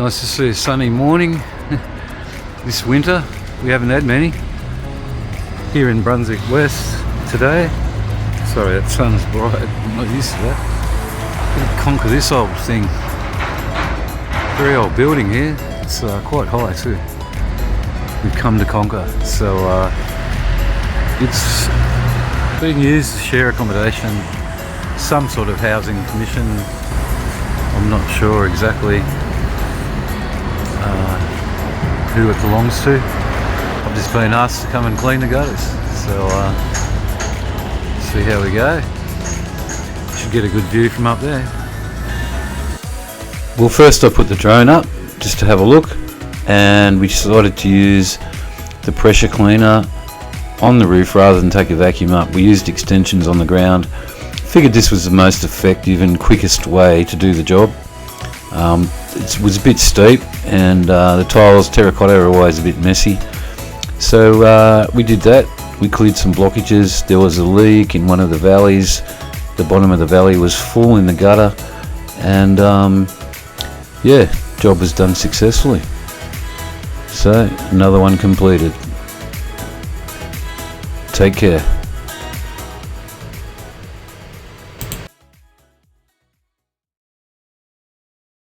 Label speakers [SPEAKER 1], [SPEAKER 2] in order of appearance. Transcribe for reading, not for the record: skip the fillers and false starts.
[SPEAKER 1] Nice to see a sunny morning this winter. We haven't had many here in Brunswick West today. Sorry, that sun's bright. I'm not used to that. Gonna conquer this old thing. Very old building here. It's quite high too. We've come to conquer. So it's being used as share accommodation, some sort of housing commission. I'm not sure exactly who it belongs to. I've just been asked to come and clean the gutters, so see how we go. Should get a good view from up there. Well, first I put the drone up just to have a look, and we decided to use the pressure cleaner on the roof rather than take a vacuum up. We used extensions on the ground. Figured this was the most effective and quickest way to do the job. It was a bit steep, and the tiles, terracotta, are always a bit messy. So we did that. We cleared some blockages. There was a leak in one of the valleys. The bottom of the valley was full in the gutter, and yeah, job was done successfully. So another one completed. Take care.